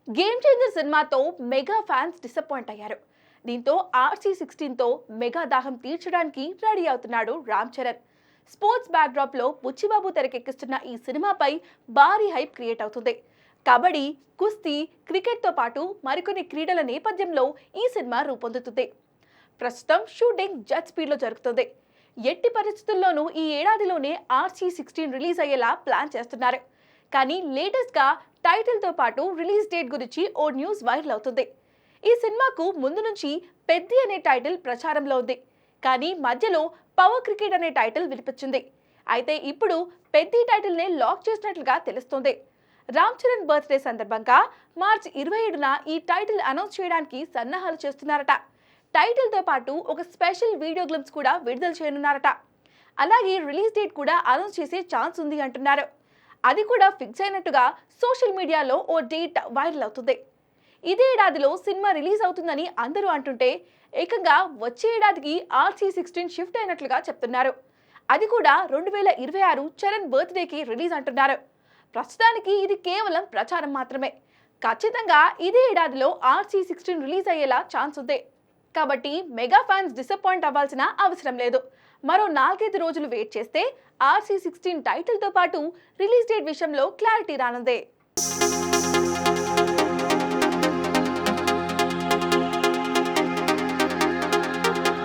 Game changer సినిమాతో mega fans disappoint అయ్యారు. దీంతో RC16తో మెగా దాహం తీర్చడానికి రెడీ అవుతున్నాడు రామ్ చరణ్. స్పోర్ట్స్ బ్యాక్డ్రాప్ లో బుచ్చిబాబు తెరకెక్కిస్తున్న ఈ సినిమాపై భారీ హైప్ క్రియేట్ అవుతుంది. కబడ్డీ, కుస్తీ, క్రికెట్ తో పాటు మరికొన్ని క్రీడల నేపథ్యంలో ఈ సినిమా రూపొందుతుంది. ప్రస్తుతం షూటింగ్ జెట్ స్పీడ్ లో జరుగుతుంది. ఎట్టి పరిస్థితుల్లోనూ ఈ ఏడాదిలోనే RC16 రిలీజ్ అయ్యేలా ప్లాన్ చేస్తున్నారు. కానీ లేటెస్ట్ గా టైటిల్ తో పాటు రిలీజ్ డేట్ గురించి ఓ న్యూస్ వైరల్ అవుతుంది. ఈ సినిమాకు ముందు నుంచి పెద్ది అనే టైటిల్ ప్రచారంలో ఉంది. కానీ మధ్యలో పవర్ క్రికెట్ అనే టైటిల్ వినిపించింది. అయితే ఇప్పుడు పెద్ది టైటిల్ నే లాక్ చేసినట్లుగా తెలుస్తుంది. రామ్ చరణ్ బర్త్డే సందర్భంగా మార్చి 27న ఈ టైటిల్ అనౌన్స్ చేయడానికి సన్నాహాలు చేస్తున్నారట. టైటిల్ తో పాటు ఒక స్పెషల్ వీడియో గ్లింప్స్ కూడా విడుదల చేయనున్నారట. అలాగే రిలీజ్ డేట్ కూడా అనౌన్స్ చేసే ఛాన్స్ ఉంది అంటున్నారు. అది కూడా ఫిక్స్ అయినట్టుగా సోషల్ మీడియాలో ఓ డేట్ వైరల్ అవుతుంది. ఇదే ఏడాదిలో సినిమా రిలీజ్ అవుతుందని అందరూ అంటుంటే ఏకంగా వచ్చే ఏడాదికి RC16 షిఫ్ట్ అయినట్లుగా చెప్తున్నారు. అది కూడా 2026 చరణ్ బర్త్డేకి రిలీజ్ అంటున్నారు. ప్రస్తుతానికి ఇది కేవలం ప్రచారం మాత్రమే. ఖచ్చితంగా ఇదే ఏడాదిలో RC16 రిలీజ్ అయ్యేలా ఛాన్స్ ఉంది. కాబట్టి మెగా ఫ్యాన్స్ డిసప్పాయింట్ అవ్వాల్సిన అవసరం లేదు. మరో 4-5 రోజులు వెయిట్ చేస్తే RC16 టైటిల్ తో పాటు రిలీజ్ డేట్ విషయంలో క్లారిటీ రానుంది.